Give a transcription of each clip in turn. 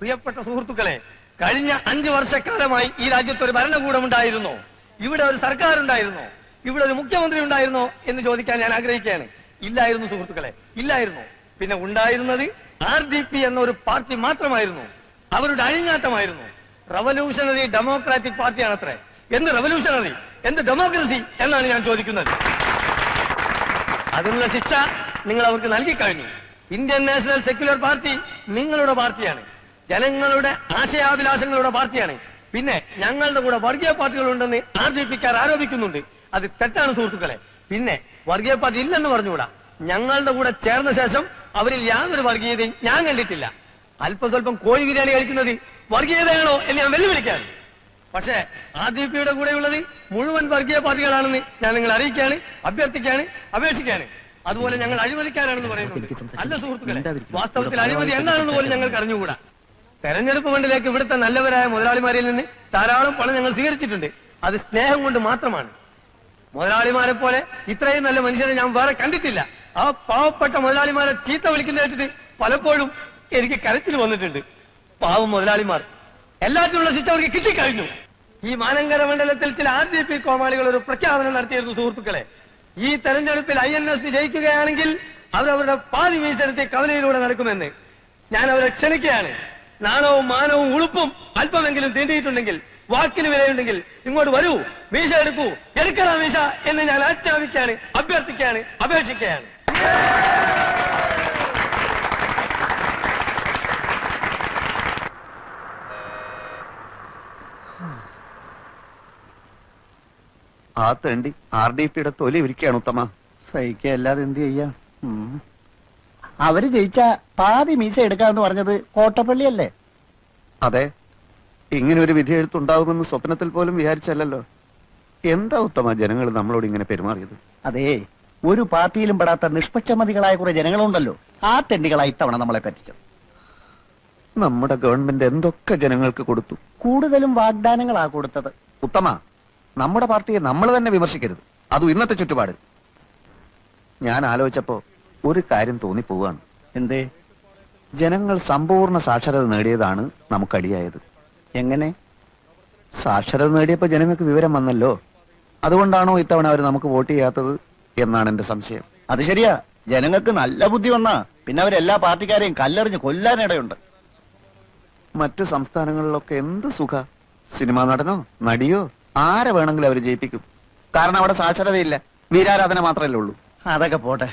പ്രിയപ്പെട്ട സുഹൃത്തുക്കളെ, കഴിഞ്ഞ 5 വർഷക്കാലമായി ഈ രാജ്യത്ത് ഒരു ഭരണകൂടം ഉണ്ടായിരുന്നോ? ഇവിടെ ഒരു സർക്കാർ ഉണ്ടായിരുന്നോ? ഇവിടെ ഒരു മുഖ്യമന്ത്രി ഉണ്ടായിരുന്നോ എന്ന് ചോദിക്കാൻ ഞാൻ ആഗ്രഹിക്കുകയാണ്. ഇല്ലായിരുന്നു സുഹൃത്തുക്കളെ, ഇല്ലായിരുന്നു. പിന്നെ ഉണ്ടായിരുന്നത് RDP എന്ന ഒരു പാർട്ടി മാത്രമായിരുന്നു. അവരുടെ അഴിഞ്ഞാട്ടമായിരുന്നു. Revolutionary democratic പാർട്ടിയാണത്രേ. എന്ത് റവല്യൂഷണറി, എന്ത് ഡെമോക്രസി എന്നാണ് ഞാൻ ചോദിക്കുന്നത്. അതിനുള്ള ശിക്ഷ നിങ്ങൾ അവർക്ക് നൽകി കഴിഞ്ഞു. ഇന്ത്യൻ നാഷണൽ സെക്യുലർ പാർട്ടി നിങ്ങളുടെ പാർട്ടിയാണ്, ജനങ്ങളുടെ ആശയാഭിലാഷങ്ങളുടെ പാർട്ടിയാണ്. പിന്നെ ഞങ്ങളുടെ കൂടെ വർഗീയ പാർട്ടികളുണ്ടെന്ന് RDPക്കാർ ആരോപിക്കുന്നുണ്ട്. അത് തെറ്റാണ് സുഹൃത്തുക്കളെ. പിന്നെ വർഗീയ പാർട്ടി ഇല്ലെന്ന് പറഞ്ഞുകൂടാ. ഞങ്ങളുടെ കൂടെ ചേർന്ന ശേഷം അവരിൽ യാതൊരു വർഗീയതയും ഞാൻ കണ്ടിട്ടില്ല. അല്പസ്വല്പം കോഴി ബിരിയാണി കഴിക്കുന്നത് വർഗീയതയാണോ എന്ന് ഞാൻ വെല്ലുവിളിക്കാണ്. പക്ഷേ RDPയുടെ കൂടെയുള്ളത് മുഴുവൻ വർഗീയ പാർട്ടികളാണെന്ന് ഞാൻ നിങ്ങളെ അറിയിക്കുകയാണ്, അഭ്യർത്ഥിക്കുകയാണ്, അപേക്ഷിക്കുകയാണ്. അതുപോലെ ഞങ്ങൾ അഴിമതിക്കാരാണെന്ന് പറയുന്നു. അല്ല സുഹൃത്തുക്കളെ, വാസ്തവത്തിൽ അഴിമതി എന്താണെന്ന് പോലും ഞങ്ങൾക്ക് അറിഞ്ഞുകൂടാ. തെരഞ്ഞെടുപ്പ് ഫണ്ടിലേക്ക് ഇവിടുത്തെ നല്ലവരായ മുതലാളിമാരിൽ നിന്ന് ധാരാളം പണം ഞങ്ങൾ സ്വീകരിച്ചിട്ടുണ്ട്. അത് സ്നേഹം കൊണ്ട് മാത്രമാണ്. മുതലാളിമാരെ പോലെ ഇത്രയും നല്ല മനുഷ്യരെ ഞാൻ വേറെ കണ്ടിട്ടില്ല. ആ പാവപ്പെട്ട മുതലാളിമാരെ ചീത്ത വിളിക്കുന്ന കേട്ടിട്ട് പലപ്പോഴും എനിക്ക് കരച്ചിൽ വന്നിട്ടുണ്ട്. പാവം മുതലാളിമാർ, എല്ലാത്തിനുള്ള ശിക്ഷ അവർക്ക് കിട്ടിക്കഴിഞ്ഞു. ഈ മാനങ്കര മണ്ഡലത്തിൽ ചില RDP കോമാളികൾ ഒരു പ്രഖ്യാപനം നടത്തിയിരുന്നു സുഹൃത്തുക്കളെ. ഈ തെരഞ്ഞെടുപ്പിൽ INSP ജയിക്കുകയാണെങ്കിൽ അവരവരുടെ പാതി മീശെടുത്ത് കവലയിലൂടെ നടക്കുമെന്ന് ഞാൻ അവരെ ക്ഷണിക്കുകയാണ്. നാണവും മാനവും ഉളുപ്പും അല്പമെങ്കിലും തീണ്ടിയിട്ടുണ്ടെങ്കിൽ, വാക്കിന് വിലയുണ്ടെങ്കിൽ ഇങ്ങോട്ട് വരൂ, മീശ എടുക്കൂ, എടുക്കണ മീശ എന്ന് ഞാൻ ആജ്ഞാപിക്കുകയാണ്, അഭ്യർത്ഥിക്കുകയാണ്, അപേക്ഷിക്കുകയാണ്. ആ തേണ്ടി RDPയുടെ തൊലി ഇരിക്കുകയാണ് ഉത്തമ. സഹിക്കല്ലാതെ എന്ത് ചെയ്യാം? അവര് ജയിച്ച പാതി മീശ എടുക്കാന്ന് പറഞ്ഞത് കോട്ടപ്പള്ളിയല്ലേ? അതെ, ഇങ്ങനെ ഒരു വിധി എഴുത്തുണ്ടാവുമെന്ന് സ്വപ്നത്തിൽ പോലും വിചാരിച്ചല്ലോ. എന്താ ഉത്തമ ജനങ്ങൾ നമ്മളോട് ഇങ്ങനെ പെരുമാറിയത്? അതെ, ഒരു പാർട്ടിയിലും പെടാത്ത നിഷ്പക്ഷമതികളായ കുറെ ജനങ്ങളുണ്ടല്ലോ, ആ തെണ്ടികളായി ഇത്തവണ നമ്മളെ പറ്റിച്ചത്. നമ്മുടെ ഗവൺമെന്റ് എന്തൊക്കെ ജനങ്ങൾക്ക് കൊടുത്തു? കൂടുതലും വാഗ്ദാനങ്ങളാ കൊടുത്തത്. ഉത്തമ, നമ്മുടെ പാർട്ടിയെ നമ്മൾ തന്നെ വിമർശിക്കരുത്, അതും ഇന്നത്തെ ചുറ്റുപാട്. ഞാൻ ആലോചിച്ചപ്പോ ഒരു കാര്യം തോന്നിപ്പോവാണ്. എന്തേ? ജനങ്ങൾ സമ്പൂർണ്ണ സാക്ഷരത നേടിയതാണ് നമുക്കടിയായത്. എങ്ങനെ? സാക്ഷരത നേടിയപ്പോ ജനങ്ങൾക്ക് വിവരം വന്നല്ലോ. അതുകൊണ്ടാണോ ഇത്തവണ അവർ നമുക്ക് വോട്ട് ചെയ്യാത്തത് എന്നാണ് എന്റെ സംശയം. അത് ശരിയാ, ജനങ്ങൾക്ക് നല്ല ബുദ്ധി വന്നാ പിന്നെ അവരെല്ലാ പാർട്ടിക്കാരെയും കല്ലെറിഞ്ഞ് കൊല്ലാനിടയുണ്ട്. മറ്റു സംസ്ഥാനങ്ങളിലൊക്കെ എന്ത് സുഖ, സിനിമാ നടനോ നടിയോ ആരെ വേണമെങ്കിലും അവർ ജയിപ്പിക്കും. കാരണം അവിടെ സാക്ഷരതയില്ല, വീരാരാധന മാത്രമല്ലേ ഉള്ളൂ. അതൊക്കെ പോട്ടെ,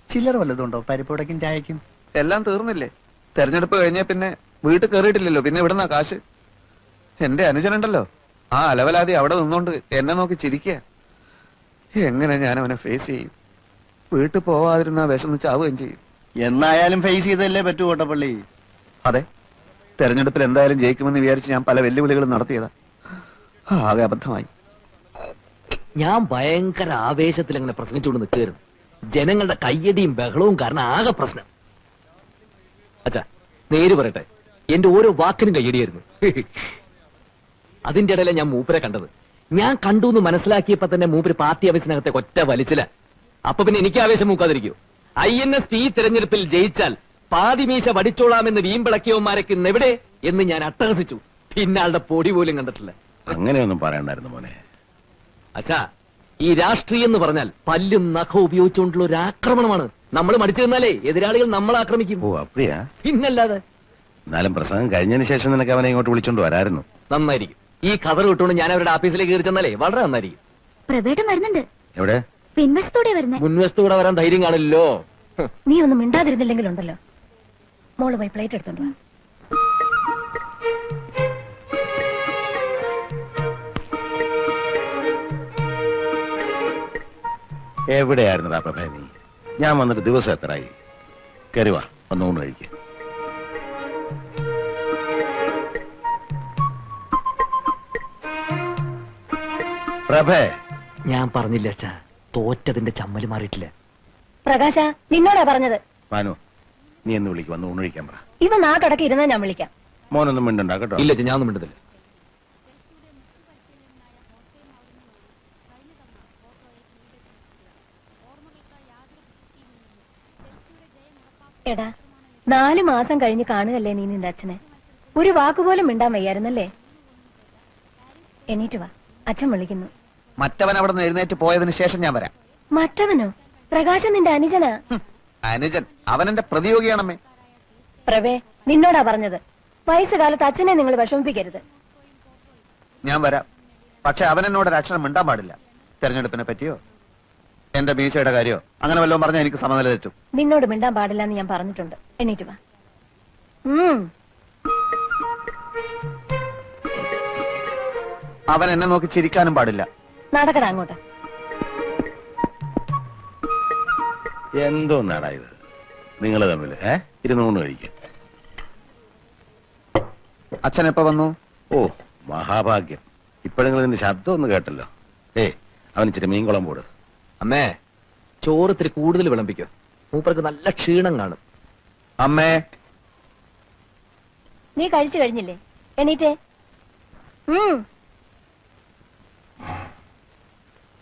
ചില്ലറ വല്ലതുണ്ടോ പരിപ്പുടക്കും ചായക്കും? എല്ലാം തീർന്നില്ലേ? തെരഞ്ഞെടുപ്പ് കഴിഞ്ഞ പിന്നെ വീട്ടിൽ കയറിയിട്ടില്ലല്ലോ, പിന്നെ ഇവിടുന്ന കാശ്. എന്റെ അനുജനുണ്ടല്ലോ, ആ അലവലാതി അവിടെ നിന്നോണ്ട് എന്നെ നോക്കി ചിരിക്കുക. എങ്ങനെ ഞാൻ അവനെ ഫേസ് ചെയ്യും? വീട്ടിൽ പോവാതിരുന്ന വിശന്ന് ചാവുകയും ചെയ്യും. എന്നായാലും ഫേസ് ചെയ്തല്ലേ പറ്റൂ കോട്ടപ്പള്ളി. അതെ, തെരഞ്ഞെടുപ്പിൽ എന്തായാലും ജയിക്കുമെന്ന് വിചാരിച്ച് ഞാൻ പല വെല്ലുവിളികളും നടത്തിയതാ. ആകെ അബദ്ധമായി. ഞാൻ ഭയങ്കര ആവേശത്തിൽ അങ്ങനെ പ്രസംഗിച്ചുകൊണ്ട് നിൽക്കുകയായിരുന്നു. ജനങ്ങളുടെ കയ്യടിയും ബഹളവും കാരണം ആകെ പ്രശ്നം. അച്ഛാ, നേര് പറയട്ടെ, എന്റെ ഓരോ വാക്കിനും കയ്യടിയായിരുന്നു. അതിന്റെ ഇടയിലെ ഞാൻ മൂപ്പരെ കണ്ടത്. ഞാൻ കണ്ടു എന്ന് മനസ്സിലാക്കിയപ്പോ തന്നെ മൂപ്പര് പാർട്ടി ആവേശത്തിനകത്തെ ഒറ്റ വലിച്ചില്ല. അപ്പൊ പിന്നെ എനിക്ക് ആവേശം മൂക്കാതിരിക്കൂ? INSP തെരഞ്ഞെടുപ്പിൽ ജയിച്ചാൽ പാതി മീശ വടിച്ചോളാമെന്ന് വീമ്പിളക്കിയവന്മാരൊക്കെ ഇന്നെവിടെ എന്ന് ഞാൻ അട്ടഹസിച്ചു. പിന്നെ ആളുടെ പൊടി പോലും കണ്ടിട്ടില്ല. അങ്ങനെയൊന്നും പറയണ്ടായിരുന്നു മോനെ. അച്ഛാ, ഈ രാഷ്ട്രീയം എന്ന് പറഞ്ഞാൽ പല്ലും നഖവും ഉപയോഗിച്ചുകൊണ്ടുള്ള ഒരു ആക്രമണമാണ്. നമ്മൾ മടിച്ചു നിന്നാലേ എതിരാളികൾ നമ്മളെ ആക്രമിക്കും. ഓ അപ്പടിയാ? പിന്നല്ലാതെ. എന്നാലും പ്രസംഗം കഴിഞ്ഞതിന് ശേഷം നിനക്ക് അവനെ ഇങ്ങോട്ട് വിളിച്ചോണ്ട് വരായിരുന്നു. നന്നായിരിക്കും. ഈ കവർ കിട്ടുകൊണ്ട് ഞാൻ അവരുടെ ഓഫീസിലേക്ക് കയറി ചെന്നാലേ വളരെ നന്നായിരിക്കും. പ്രവേട്ടം വരുന്നുണ്ട്. എവിടെ? പിൻവശത്തൂടെ വരുന്നേ. മുൻവശത്തൂടെ വരാൻ ധൈര്യം കാണില്ലല്ലോ. നീ ഒന്നും മിണ്ടാതിരുന്നില്ലെങ്കിലുണ്ടല്ലോ. മോള് പോയി പ്ലേറ്റ് എടുത്തോണ്ട് വാ. എവിടെയായിരുന്നടാ പ്രഭേ നീ? ഞാൻ വന്നിട്ട് ദിവസം എത്രയായി? കരുവാ, ഒന്ന് ഊണ് കഴിക്ക. പ്രഭേ, ഞാൻ പറഞ്ഞില്ല അച്ഛാ, തോറ്റതിന്റെ ചമ്മല് മാറിയിട്ടില്ല. പ്രകാശ, നിന്നോടാ പറഞ്ഞത്. മാനു, നീ എന്ന് വിളിക്കും, വന്ന് ഊണ് കഴിക്കാൻ പറ. ഇവ നാട്ടടക്കി ഇരുന്നാ ഞാൻ വിളിക്കാം. മോനൊന്നും മിണ്ടണ്ട കേട്ടോ. ഇല്ല അച്ഛാ, ഞാനൊന്നും മിണ്ടത്തില്ല. എടാ, 4 മാസം കഴിഞ്ഞ് കാണുകല്ലേ നീ നിന്റെ അച്ഛനെ. ഒരു വാക്കുപോലും മിണ്ടാൻ വയ്യായിരുന്നല്ലേ? എണീറ്റ് വാ, അച്ഛൻ വിളിക്കുന്നു. മറ്റവൻ അവിടെ നിന്ന് എഴുന്നേറ്റ് പോയതിനു ശേഷം ഞാൻ വരാം. മറ്റവനോ? പ്രകാശൻ നിന്റെ അനുജനാ. അനുജൻ അവനെന്റെ പ്രതിയോഗിയാണമ്മേ. പ്രവേ, നിന്നോടാ പറഞ്ഞത്. വയസ്സുകാലത്ത് അച്ഛനെ നിങ്ങൾ വിഷമിപ്പിക്കരുത്. ഞാൻ വരാം. പക്ഷെ അവൻ എന്നോട് ഒരു അക്ഷരം മിണ്ടാൻ പാടില്ല. തെരഞ്ഞെടുപ്പിനെ പറ്റിയോ എന്റെ മീശയുടെ കാര്യമോ അങ്ങനെ വല്ലതും പറഞ്ഞാൽ എനിക്ക് സമനില തെറ്റും. നിന്നോട് മിണ്ടാൻ പാടില്ല എന്ന് ഞാൻ പറഞ്ഞിട്ടുണ്ട്. എണീറ്റ് വാ. അവൻ എന്നെ നോക്കി ചിരിക്കാനും പാടില്ല. നടക്കട അങ്ങോട്ട്. എന്തോ നാടാ ഇത് നിങ്ങൾ തമ്മിൽ ഇരുന്നൂണ് കഴിക്കും. അച്ഛൻ എപ്പോ വന്നു? ഓ മഹാഭാഗ്യം. ഇപ്പോഴെങ്കിലും ഇതിന്റെ ശബ്ദം ഒന്ന് കേട്ടല്ലോ. അവൻ ഇച്ചിരി മീൻകുളം പോട്. അമ്മേ, ചോറ് ഇത്തിരി കൂടുതൽ വിളമ്പിക്കോ. മൂപ്പർക്ക് നല്ല ക്ഷീണം കാണും. അമ്മേ, നീ കഴിച്ചു കഴിഞ്ഞില്ലേ? എണീറ്റേ.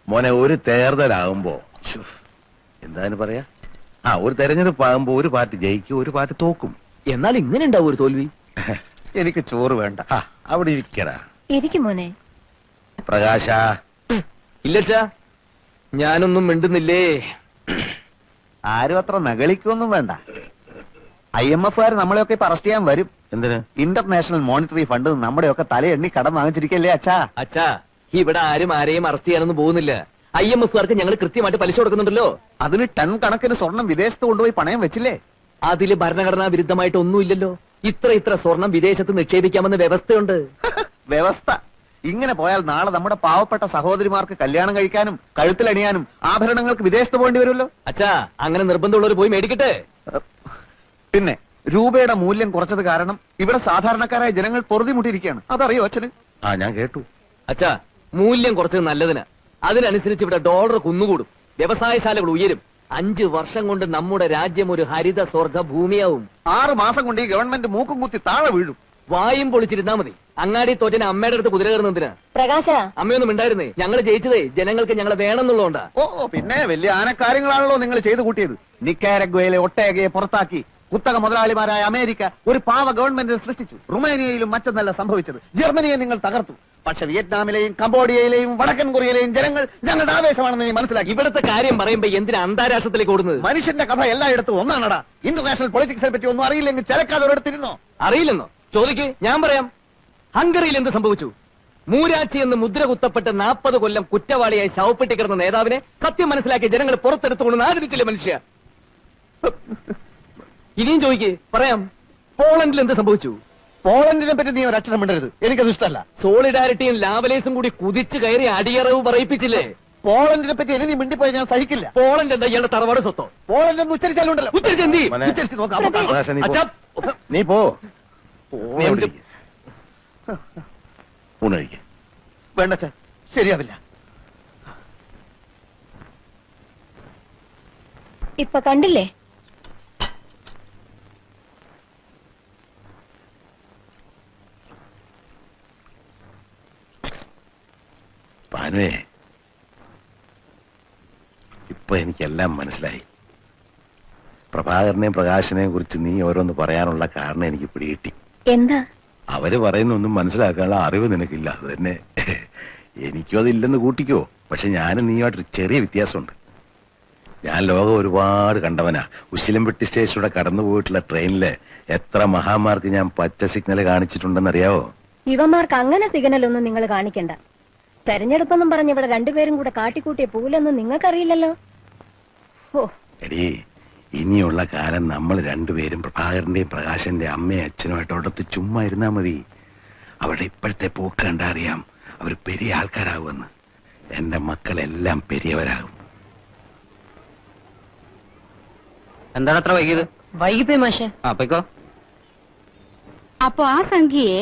മോനെ, ഒരു തേർതലാകുമ്പോ എന്താന്ന് പറയാ, ഒരു തെരഞ്ഞെടുപ്പ് ആകുമ്പോ ഒരു പാർട്ടി ജയിക്കും, ഒരു പാർട്ടി തോക്കും. എന്നാൽ ഇങ്ങനെ ഉണ്ടാവും ഒരു തോൽവി. എനിക്ക് ചോറ് വേണ്ട. അവിടെ ഇരിക്കടാ. ഇരിക്കും മോനെ. പ്രകാശ. ഇല്ലച്ചാ, ഞാനൊന്നും മിണ്ടുന്നില്ലേ. ആരും അത്ര നകളിക്കൊന്നും വേണ്ട. IMF-കാർ നമ്മളെയൊക്കെ ഇപ്പൊ അറസ്റ്റ് ചെയ്യാൻ വരും. എന്തിന്? ഇന്റർനാഷണൽ മോണിറ്ററി ഫണ്ട് നമ്മുടെയൊക്കെ തലയെണ്ണി കടം വാങ്ങിച്ചിരിക്കല്ലേ അച്ഛാ? അച്ഛാ, ഇവിടെ ആരും ആരെയും അറസ്റ്റ് ചെയ്യാനൊന്നും പോകുന്നില്ല. IMF-കാർക്ക് ഞങ്ങൾ കൃത്യമായിട്ട് പലിശ കൊടുക്കുന്നുണ്ടല്ലോ. അതിന് ടൺ കണക്കിന് സ്വർണം വിദേശത്ത് കൊണ്ടുപോയി പണയം വെച്ചില്ലേ? അതില് ഭരണഘടനാ വിരുദ്ധമായിട്ട് ഒന്നുമില്ലല്ലോ. ഇത്ര സ്വർണം വിദേശത്ത് നിക്ഷേപിക്കാമെന്ന് വ്യവസ്ഥയുണ്ട്. വ്യവസ്ഥ ഇങ്ങനെ പോയാൽ നാളെ നമ്മുടെ പാവപ്പെട്ട സഹോദരിമാർക്ക് കല്യാണം കഴിക്കാനും കഴുത്തിലണിയാനും ആഭരണങ്ങൾക്ക് വിദേശത്ത് പോകേണ്ടി വരുമല്ലോ. അച്ഛാ, അങ്ങനെ നിർബന്ധമുള്ളവർ പോയി മേടിക്കട്ടെ. പിന്നെ രൂപയുടെ മൂല്യം കുറച്ചത് കാരണം ഇവിടെ സാധാരണക്കാരായ ജനങ്ങൾ പൊറുതിമുട്ടിയിരിക്കുകയാണ്. അതറിയോ അച്ഛന്? ഞാൻ കേട്ടു. അച്ഛാ, മൂല്യം കുറച്ചത് നല്ലതിന്. അതിനനുസരിച്ച് ഇവിടെ ഡോളർ കുന്നുകൂടും, വ്യവസായശാലകൾ ഉയരും. 5 വർഷം കൊണ്ട് നമ്മുടെ രാജ്യം ഒരു ഹരിത സ്വർഗ ഭൂമിയാവും. 6 മാസം കൊണ്ട് ഈ ഗവൺമെന്റ് മൂക്കും കുത്തി താഴെ വീഴും. വായും പൊളിച്ചിരുന്നാ മതി. അങ്ങാടി തോറ്റന് അമ്മയുടെ അടുത്ത് കുതിര കയറുന്നതിന്. പ്രകാശ, അമ്മയൊന്നും ഉണ്ടായിരുന്നേ. ഞങ്ങൾ ജയിച്ചതേ ജനങ്ങൾക്ക് ഞങ്ങളെ വേണമെന്നുള്ളതുകൊണ്ടാ. പിന്നെ വലിയ ആനക്കാര്യങ്ങളാണല്ലോ നിങ്ങൾ ചെയ്തു കൂട്ടിയത്. നിക്കാരഗ്വയിലെ ഒട്ടേകയെ പുറത്താക്കി കുത്തക മുതലാളിമാരായ അമേരിക്ക ഒരു പാവ ഗവൺമെന്റിനെ സൃഷ്ടിച്ചു. റുമേനിയയിലും മറ്റൊന്നല്ല സംഭവിച്ചത്. ജർമ്മനിയെ നിങ്ങൾ തകർത്തു. പക്ഷെ വിയറ്റ്നാമിലെയും കംബോഡിയയിലെയും വടക്കൻ കൊറിയയിലെയും ജനങ്ങൾ ഞങ്ങളുടെ ആവേശമാണെന്ന് നീ മനസ്സിലാക്കി. ഇവിടുത്തെ കാര്യം പറയുമ്പോ എന്തിനാ അന്താരാഷ്ട്രത്തിലേക്ക് ഓടുന്നത്? മനുഷ്യന്റെ കഥ എല്ലായിടത്തും ഒന്നാണടാ. ഇന്റർനാഷണൽ പൊളിറ്റിക്സിനെ പറ്റി ഒന്നും അറിയില്ലെങ്കിൽ ചിലക്കാതെ ഒരിടത്തിരുന്നോ? അറിയില്ലെന്നോ? ചോദിക്ക്, ഞാൻ പറയാം. ഹംഗറിയിൽ എന്ത് സംഭവിച്ചു? മൂരാച്ചി എന്ന് മുദ്ര കുത്തപ്പെട്ട് 40 കൊല്ലം കുറ്റവാളിയായി ശവപ്പെട്ടി കിടന്ന നേതാവിനെ സത്യം മനസ്സിലാക്കി ജനങ്ങൾ പുറത്തെടുത്തുകൊണ്ട് ആദരിച്ചില്ലേ മനുഷ്യ? ഇനിയും ചോദിക്ക്, പറയാം. പോളണ്ടിൽ എന്ത് സംഭവിച്ചു? പോളണ്ടിനെ പറ്റി നീ ഒരു അക്ഷരം മിണ്ടരുത്. എനിക്കത് ഇഷ്ടമല്ല. സോളിഡാരിറ്റിയും ലാവലേസും കൂടി കുതിച്ചു കയറി അടിയറവ് പറയിപ്പിച്ചില്ലേ? പോളണ്ടിനെ പറ്റി ഇനി നീ മിണ്ടിപ്പോയി ഞാൻ സഹിക്കില്ല. പോളണ്ട് എന്താ ഇയാളുടെ തറവാട് സ്വത്തോ? പോളണ്ട് എന്ന് ഉച്ചരിച്ചാലുണ്ടല്ലോ. ഉച്ചരിച്ചെന്തി? ഉച്ചരിച്ച് നോക്കാം. പ്രകാശ, അച്ഛാ, നീ പോ. പോളണ്ട് ഊണ് കഴിക്ക. വേണ്ട അച്ഛാ, ശരിയാവില്ല. ഇപ്പൊ കണ്ടില്ലേ? പാനുവേ, ഇപ്പൊ എനിക്കെല്ലാം മനസ്സിലായി. പ്രഭാകരനെയും പ്രകാശനെയും കുറിച്ച് നീ ഓരോന്ന് പറയാനുള്ള കാരണം എനിക്ക് പിടികിട്ടി. എന്താ? അവര് പറയുന്നൊന്നും മനസ്സിലാക്കാനുള്ള അറിവ് നിനക്കില്ല. അത് തന്നെ എനിക്കും അതില്ലെന്ന് കൂട്ടിക്കോ. പക്ഷെ ഞാനും നീയുമായിട്ടൊരു ചെറിയ വ്യത്യാസമുണ്ട്. ഞാൻ ലോകം ഒരുപാട് കണ്ടവനാ. ഉശിലംപെട്ടി സ്റ്റേഷനിലൂടെ കടന്നു പോയിട്ടുള്ള ട്രെയിനില് എത്ര മഹാന്മാർക്ക് ഞാൻ പച്ച സിഗ്നൽ കാണിച്ചിട്ടുണ്ടെന്നറിയാവോ? ഇവന്മാർക്ക് അങ്ങനെ സിഗ്നലൊന്നും നിങ്ങൾ കാണിക്കണ്ട. തെരഞ്ഞെടുപ്പെന്നും പറഞ്ഞ് ഇവിടെ രണ്ടുപേരും കൂടെ കാട്ടിക്കൂട്ടിയ പൂലൊന്നും നിങ്ങൾക്കറിയില്ലല്ലോ. എടീ, ഇനിയുള്ള കാലം നമ്മൾ രണ്ടുപേരും പ്രഭാകരന്റെയും പ്രകാശന്റെ അമ്മയും അച്ഛനുമായിട്ട് അടുത്ത് ചുമ്മാ ഇരുന്നാ മതി. അവരുടെ ഇപ്പോഴത്തെ പോക്ക് കണ്ടാ അറിയാം അവർ പെരിയ ആൾക്കാരാകുമെന്ന്. എന്റെ മക്കളെല്ലാം പെരിയവരാകും. എന്താണ് അത്ര വൈകിയത്? വൈകിപ്പോയി മാഷെ. അപ്പോ അപ്പൊ ആ സംഖ്യയെ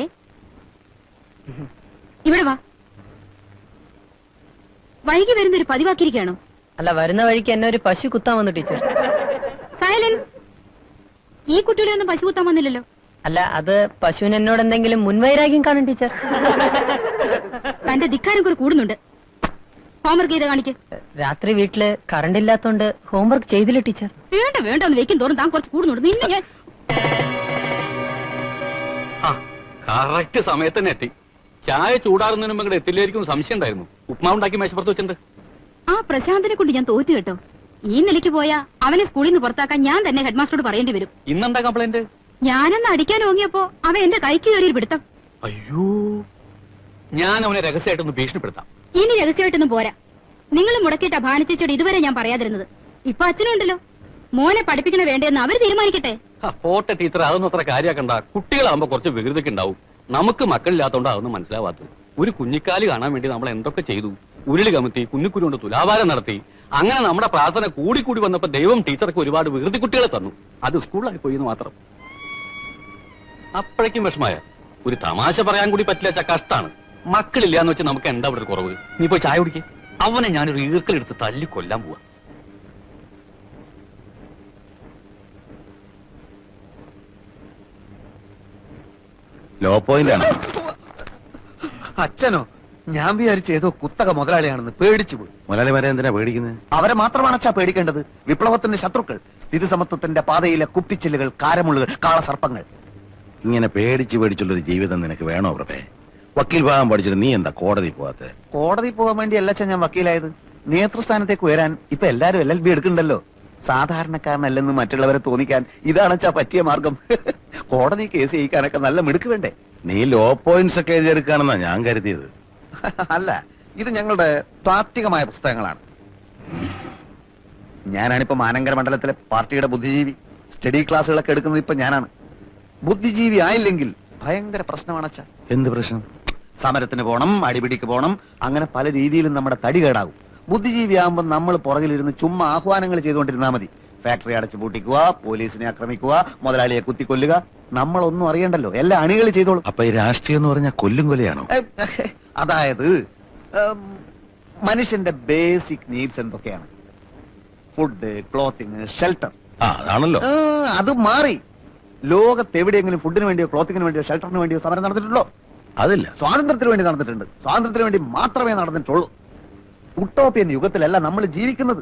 ഇവിടെ വാ. വൈകി വരുന്നൊരു പതിവാക്കിയിരിക്കുകയാണോ? അല്ല, വരുന്ന വഴിക്ക് എന്നെ ഒരു പശു കുത്താൻ വന്നു ടീച്ചർ. സൈലൻസ്. ഈ കുട്ടികളെ ഒന്നും പശു കുത്താൻ വന്നില്ലല്ലോ. അല്ല, അത് പശുവിന് എന്നോട് എന്തെങ്കിലും മുൻവൈരാഗ്യം കാണും ടീച്ചർ. തന്റെ ധിക്കാരം കുറെ കൂടുന്നുണ്ട്. ഹോംവർക്ക് ചെയ്ത് കാണിക്ക്. രാത്രി വീട്ടില് കറണ്ട് ഇല്ലാത്തോണ്ട് ഹോംവർക്ക് ചെയ്തില്ല ടീച്ചർ. വേണ്ട വേണ്ട, ഒന്ന് വെക്കും തോറും താൻ കുറച്ച് കൂടുന്നുണ്ട്. നിന്നെ ഞാൻ കറക്റ്റ് സമയത്ത് തന്നെ എത്തി. ചായ ചൂടാറുന്നതിന് മുമ്പ് ഇങ്ങോട്ട് എത്തില്ലായിരിക്കും സംശയം ഉണ്ടായിരുന്നു. ഉപ്മാവ് ഉണ്ടാക്കി മേശപ്പുറത്ത് വെച്ചിട്ടുണ്ട്. ആ പ്രശാന്തിനെ കൊണ്ട് ഞാൻ തോറ്റു കേട്ടോ. ഈ നിലയ്ക്ക് പോയാ അവനെ സ്കൂളിൽ നിന്ന് പുറത്താക്കാൻ ഞാൻ തന്നെ ഹെഡ്മാസ്റ്ററോട് പറയേണ്ടി വരും. ഇന്നെന്താ കംപ്ലൈന്റ്? ഞാനൊന്ന് അടിക്കാൻ ഓങ്ങിയപ്പോ അവൻ എന്റെ കൈക്ക് കയറിയൊരു പിടുത്തം. അയ്യോ, ഞാൻ അവനെ രഹസ്യമായിട്ടൊന്ന് ഭീഷണിപ്പെടുത്താം. ഇനി രഹസ്യമായിട്ടൊന്നും പോരാ. നിങ്ങൾ മുടക്കിയിട്ട ഭാനച്ചേച്ചോട് ഇതുവരെ ഞാൻ പറയാതിരുന്നത്. ഇപ്പൊ അച്ഛനും ഉണ്ടല്ലോ, മോനെ പഠിപ്പിക്കണ വേണ്ടെന്ന് അവര് തീരുമാനിക്കട്ടെ. പോട്ടെ ടീച്ചർ, അതൊന്നും അത്ര കാര്യാക്കണ്ട. കുട്ടികളാകുമ്പോ കുറച്ച് വികൃതിക്ക് ഉണ്ടാവും. നമുക്ക് മക്കളില്ലാത്തോണ്ട് അതൊന്നും മനസ്സിലാവാത്തത്. ഒരു കുഞ്ഞിക്കാലി കാണാൻ വേണ്ടി നമ്മൾ എന്തൊക്കെ ചെയ്തു. ഉരുളി കമത്തി, കുഞ്ഞിക്കുരു കൊണ്ട് തുലാഭാരം നടത്തി. അങ്ങനെ നമ്മുടെ പ്രാർത്ഥന കൂടി കൂടി വന്നപ്പോ ദൈവം ടീച്ചർക്ക് ഒരുപാട് വികൃതി കുട്ടികളെ തന്നു. അത് സ്കൂളിലായി പോയി എന്ന് മാത്രം. അപ്പോഴേക്കും വിഷമായ. ഒരു തമാശ പറയാൻ കൂടി പറ്റില്ല. കഷ്ടാണ്. മക്കളില്ലാന്ന് വെച്ച് നമുക്ക് എന്താ ഇവിടെ ഒരു കുറവ്? നീ പോയി ചായ കുടിക്കേ. അവനെ ഞാനൊരു ഈർക്കലെടുത്ത് തല്ലി കൊല്ലാൻ പോവാ. ലോ പോയിന്റ് ആണ്. അച്ഛനോ? ഞാൻ വിചാരിച്ചു ഏതോ കുത്തക മുതലാളിയാണെന്ന് പേടിച്ചു പോയി. മുതലാളിമാരെ എന്തിനാ പേടിക്കുന്നത്? അവരെ മാത്രമാണ് അച്ഛാ പേടിക്കേണ്ടത്. വിപ്ലവത്തിന്റെ ശത്രുക്കൾ, സ്ഥിതി സമത്വത്തിന്റെ പാതയിലെ കുപ്പിച്ചില്ലുകൾ, കാരമുള്ളുകൾ, കാളസർപ്പങ്ങൾ. ഇങ്ങനെ പേടിച്ച് പേടിച്ചുള്ളൊരു ജീവിതം നിനക്ക് വേണോ പ്രഭേ? വക്കീൽ ഭാഗം പഠിച്ചിട്ട് നീ എന്താ കോടതി പോവാത്തെ? കോടതി പോകാൻ വേണ്ടി അല്ല അച്ഛൻ ഞാൻ വക്കീലായത്. നേതൃസ്ഥാനത്തേക്ക് ഉയരാൻ ഇപ്പൊ എല്ലാരും LLB എടുക്കണ്ടല്ലോ. സാധാരണക്കാരനല്ലെന്ന് മറ്റുള്ളവരെ തോന്നിക്കാൻ ഇതാണ് അച്ഛാ പറ്റിയ മാർഗം. കോടതി കേസ് ചെയ്യിക്കാനൊക്കെ നല്ല മിടുക്ക് വേണ്ടേ? നീ ലോ പോയിന്റ്സ് ഒക്കെ എഴുതിയെടുക്കാണെന്നാ ഞാൻ കരുതിയത്. അല്ല, ഇത് ഞങ്ങളുടെ താത്വികമായ പുസ്തകങ്ങളാണ്. ഞാനാണിപ്പോ മാനങ്കര മണ്ഡലത്തിലെ പാർട്ടിയുടെ ബുദ്ധിജീവി. സ്റ്റഡി ക്ലാസ്സുകളൊക്കെ എടുക്കുന്നത് ഇപ്പൊ ഞാനാണ്. ബുദ്ധിജീവി ആയില്ലെങ്കിൽ ഭയങ്കര പ്രശ്നമാണ് അച്ഛാ. എന്ത് പ്രശ്നം? സമരത്തിന് പോണം, അടിപിടിക്ക് പോണം, അങ്ങനെ പല രീതിയിലും നമ്മുടെ തടി കേടാകും. ബുദ്ധിജീവി ആകുമ്പോൾ നമ്മൾ പുറകിലിരുന്ന് ചുമ്മാ ആഹ്വാനങ്ങൾ ചെയ്തുകൊണ്ടിരുന്നാൽ മതി. ഫാക്ടറി അടച്ചു പൂട്ടിക്കുക, പോലീസിനെ ആക്രമിക്കുക, മുതലാളിയെ കുത്തിക്കൊല്ലുക. നമ്മളൊന്നും അറിയണ്ടല്ലോ, എല്ലാ അണികൾ ചെയ്തോളും. അപ്പൊ ഈ രാഷ്ട്രീയം എന്ന് പറഞ്ഞാൽ കൊല്ലും കൊലയാണോ? അതായത് മനുഷ്യന്റെ ബേസിക് നീഡ്സ് എന്തൊക്കെയാണ്? Food, clothing, shelter. അതാണല്ലോ. അത് മാറി. ലോകത്ത് എവിടെയെങ്കിലും ഫുഡിന് വേണ്ടിയോ ക്ലോത്തിങ്ങിന് വേണ്ടിയോ ഷെൽട്ടറിന് വേണ്ടിയോ സമരം നടന്നിട്ടുണ്ടോ? അതില്ല. സ്വാതന്ത്ര്യത്തിന് വേണ്ടി നടന്നിട്ടുണ്ട്. സ്വാതന്ത്ര്യത്തിന് വേണ്ടി മാത്രമേ നടന്നിട്ടുള്ളൂ. ഉട്ടോപ്യൻ യുഗത്തിലല്ല നമ്മൾ ജീവിക്കുന്നത്.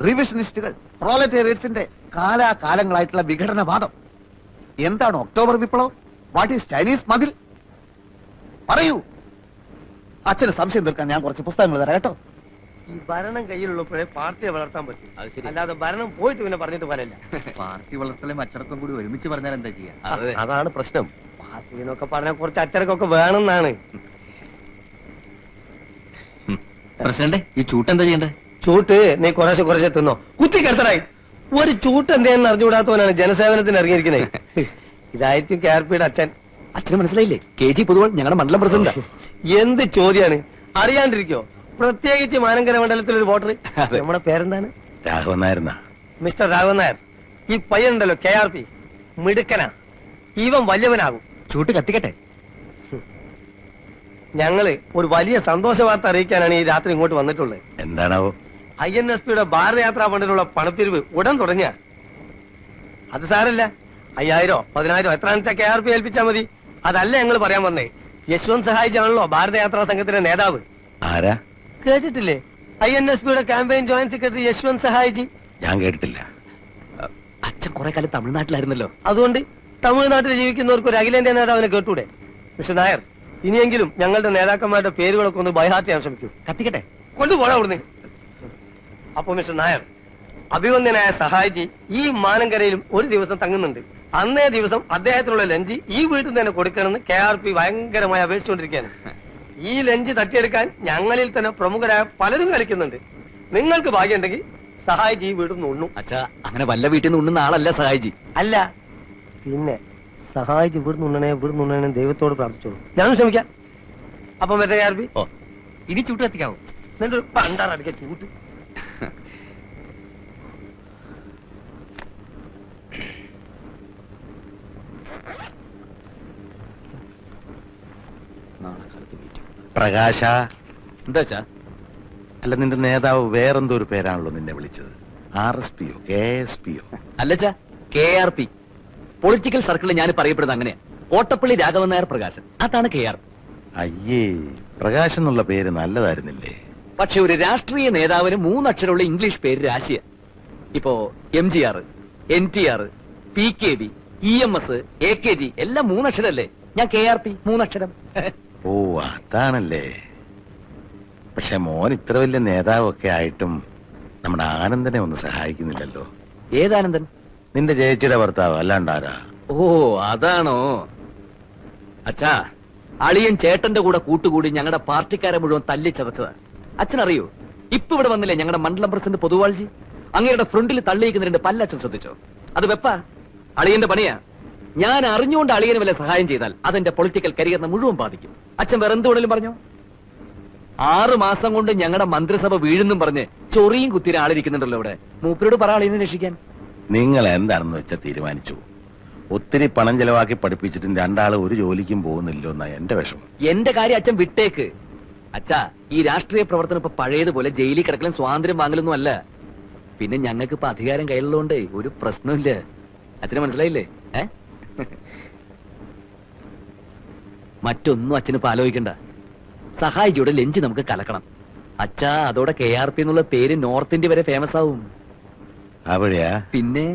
റിവിഷനിസ്റ്റുകൾ, പ്രോലറ്റേറിയറ്റ്സിന്റെ കാലാകാലങ്ങളായിട്ടുള്ള വിഘടനവാദം. എന്താണ് ഒക്ടോബർ വിപ്ലവം? വാട്ട് ഈസ് ചൈനീസ് മതിൽ? പറയൂ. അച്ഛന് സംശയം തീർക്കാൻ ഞാൻ കുറച്ച് പുസ്തകങ്ങൾ തരാം കേട്ടോ. ഈ ഭരണം കയ്യിലുള്ളപ്പോഴേ പാർട്ടിയെ വളർത്താൻ പറ്റും. അല്ലാതെ ഭരണം പോയിട്ട് പിന്നെ പറഞ്ഞിട്ട് പറയില്ല. പാർട്ടി വളർത്തലും അച്ചടക്കം കൂടി ഒരുമിച്ച് പറഞ്ഞാൽ എന്താ ചെയ്യാ? അതാണ് പ്രശ്നം. പാർട്ടി എന്നൊക്കെ പറഞ്ഞാൽ കുറച്ച് അച്ചടക്കമൊക്കെ വേണമെന്നാണ്. പ്രസിഡന്റ്, ഈ ചൂട്ട് എന്താ ചെയ്യണ്ടേ? ചൂട്ട് നീ കുറേശ്ശെ തിന്നോ. കുത്തിക്കെടുത്തടായി. ഒരു ചൂട്ട് എന്തേന്ന് അറിഞ്ഞുകൂടാത്തവനാണ് ജനസേവനത്തിന് ഇറങ്ങിയിരിക്കുന്നത്. ഇതായിരിക്കും KRPയുടെ അച്ഛൻ. അച്ഛന് മനസ്സിലായില്ലേ? KG പൊതുവാൾ ഞങ്ങളുടെ മണ്ഡലം പ്രസിഡന്റ്. എന്ത് ചോദ്യാണ്? അറിയാണ്ടിരിക്കോ? പ്രത്യേകിച്ച് മാനങ്കര മണ്ഡലത്തിൽ ഒരു വോട്ടർ. നമ്മുടെ പേരെന്താണ്? രാഘവൻ നായർ. മിസ്റ്റർ രാഘവൻ നായർ. ഈ പയ്യനുണ്ടല്ലോ KRP, മിടുക്കനാ. ഇവൻ വലിയവനാകും. ചൂട്ട് കത്തിക്കട്ടെ. ഞങ്ങള് ഒരു വലിയ സന്തോഷ വാർത്ത അറിയിക്കാനാണ് ഈ രാത്രി ഇങ്ങോട്ട് വന്നിട്ടുള്ളത്. എന്താണാവോ? INSPയുടെ ഭാരതയാത്രാ ഫണ്ടിനുള്ള പണപ്പിരിവ് ഉടൻ തുടങ്ങിയ. അത് സാരല്ല, 5000 10,000 എത്രയാണെന്ന് വെച്ചാൽ KRP ഏൽപ്പിച്ചാൽ മതി. അതല്ല ഞങ്ങൾ പറയാൻ വന്നേ. യശ്വന്ത് സഹായിജി ആണല്ലോ ഭാരതയാത്രാ സംഘത്തിന്റെ നേതാവ്. ആരാ? കേട്ടിട്ടില്ലേ? INSPയുടെ ക്യാമ്പയിൻ ജോയിന്റ് സെക്രട്ടറി യശ്വന്ത് സഹായിജി. ഞാൻ കേട്ടിട്ടില്ല. അച്ഛൻ കുറെ കാലം തമിഴ്നാട്ടിലായിരുന്നല്ലോ. അതുകൊണ്ട് തമിഴ്നാട്ടിൽ ജീവിക്കുന്നവർക്ക് ഒരു അഖിലേന്ത്യാ നേതാവിനെ കേട്ടൂടെ? മിസ്റ്റർ നായർ, ഇനിയെങ്കിലും ഞങ്ങളുടെ നേതാക്കന്മാരുടെ പേരുകളൊക്കെ ഒന്ന് ബൈഹാർട്ട് ചെയ്യാൻ ശ്രമിക്കൂ. കത്തിക്കട്ടെ. കൊണ്ടുപോടാ അവിടുന്ന്. അപ്പൊ മിസ്റ്റർ നായർ, അഭിവന്ദ്യനായ സഹായിജി ഈ മാനങ്കരയിലും ഒരു ദിവസം തങ്ങുന്നുണ്ട്. അന്നേ ദിവസം അദ്ദേഹത്തിനുള്ള ലഞ്ച് ഈ വീട്ടിൽ തന്നെ കൊടുക്കണമെന്ന് KRP ഭയങ്കരമായി അപേക്ഷിച്ചുകൊണ്ടിരിക്കുകയാണ്. ഈ ലഞ്ച് തട്ടിയെടുക്കാൻ ഞങ്ങളിൽ തന്നെ പ്രമുഖരായ പലരും കളിക്കുന്നുണ്ട്. നിങ്ങൾക്ക് ഭാഗ്യമുണ്ടെങ്കിൽ സഹായിജി ഈ വീട്ടിൽ നിന്ന് ഉണ്ണു. അച്ഛാ, അങ്ങനെ വല്ല വീട്ടിൽ നിന്ന് ഉണ്ണുന്ന ആളല്ല സഹായിജി. അല്ല പിന്നെ സഹായിച്ച് ഇവിടുന്ന് ഉണ്ണണേ ദൈവത്തോട് പ്രാർത്ഥിച്ചോളൂ. ഞാനും ശ്രമിക്കാം. അപ്പം മറ്റേ KRP ഇനി ചൂട്ട് കത്തിക്കാവോ? എന്നിട്ട് പണ്ടാറടിക്ക ചൂട്ട്. പ്രകാശ. എന്താ അച്ഛാ? അല്ല, നിന്റെ നേതാവ് വേറെന്തോ ഒരു പേരാണല്ലോ നിന്നെ വിളിച്ചത്. RSPയോ KSPയോ? അല്ലച്ചാ, KRP. പൊളിറ്റിക്കൽ സർക്കിളിൽ ഞാൻ പറയപ്പെടുന്നത് അങ്ങനെയാ. കോട്ടപ്പള്ളി രാഘവൻ നായർ പ്രകാശൻ, അതാണ് KRP. അയ്യേ, പ്രകാശ് എന്നുള്ള പേര് നല്ലതായിരുന്നില്ലേ? പക്ഷെ ഒരു രാഷ്ട്രീയ നേതാവിന് 3 അക്ഷരമുള്ള ഇംഗ്ലീഷ് പേര് രാശിയ. ഇപ്പോ MGR, NTR, PKB, EMS, AKG എല്ലാം 3 അക്ഷരല്ലേ? ഞാൻ KRP 3 അക്ഷരം. ഓ അതാണല്ലേ. പക്ഷെ മോൻ ഇത്ര വലിയ നേതാവൊക്കെ ആയിട്ടും നമ്മുടെ ആനന്ദനെ ഒന്ന് സഹായിക്കുന്നില്ലല്ലോ. ഏതാനന്ദൻ? നിന്റെ ചേച്ചിയുടെ ഭർത്താവ്, അല്ലാണ്ടാരാ? ഓ അതാണോ? അച്ഛാ, അളിയൻ ചേട്ടന്റെ കൂടെ കൂട്ടുകൂടി ഞങ്ങളുടെ പാർട്ടിക്കാരെ മുഴുവൻ തല്ലിച്ചതച്ചതാ. അച്ഛനറിയോ, ഇപ്പൊ ഇവിടെ വന്നില്ലേ ഞങ്ങളുടെ മണ്ഡലം പ്രസിഡന്റ് പൊതുവാൾജി? അങ്ങയുടെ ഫ്രണ്ടിൽ തള്ളിയിരിക്കുന്ന 2 പല്ലച്ഛൻ ശ്രദ്ധിച്ചോ? അത് വെപ്പാ, അളിയന്റെ പണിയാ. ഞാൻ അറിഞ്ഞുകൊണ്ട് അളിയന് വല്ല സഹായം ചെയ്താൽ അതെന്റെ പൊളിറ്റിക്കൽ കരിയറിനെ മുഴുവൻ ബാധിക്കും. അച്ഛൻ വേറെ എന്ത് വേണേലും പറഞ്ഞോ. 6 മാസം കൊണ്ട് ഞങ്ങളുടെ മന്ത്രിസഭ വീഴുന്നും പറഞ്ഞ് ചൊറിയും കുത്തിരി ആളിരിക്കുന്നുണ്ടല്ലോ ഇവിടെ. മൂപ്പരോട് പറ അളിയനെ രക്ഷിക്കാൻ. നിങ്ങൾ എന്താണെന്ന് വെച്ചാൽ തീരുമാനിച്ചു. ഒത്തിരി പണം ചെലവാക്കി പഠിപ്പിച്ചിട്ടും 2 ആള് ഒരു ജോലിക്കും പോകുന്നില്ലോ എന്നാ എന്റെ വിഷമം. എന്റെ കാര്യം അച്ഛൻ വിട്ടേക്ക്. അച്ഛാ, ഈ രാഷ്ട്രീയ പ്രവർത്തനം ഇപ്പൊ പഴയതുപോലെ ജയിലിൽ കിടക്കലും സ്വാതന്ത്ര്യം വാങ്ങലൊന്നും അല്ല. പിന്നെ ഞങ്ങൾക്ക് ഇപ്പൊ അധികാരം കയ്യിലുള്ളതുകൊണ്ട് ഒരു പ്രശ്നമില്ല. അച്ഛന് മനസ്സിലായില്ലേ? മറ്റൊന്നും അച്ഛന് ഇപ്പൊ ആലോചിക്കണ്ട. സഹായിച്ചോടെ ലഞ്ച് നമുക്ക് കലക്കണം. അച്ഛാ, അതോടെ KRP എന്നുള്ള പേര് നോർത്ത് ഇന്ത്യ വരെ ഫേമസ് ആവും. അവിടെയാ? പിന്നെ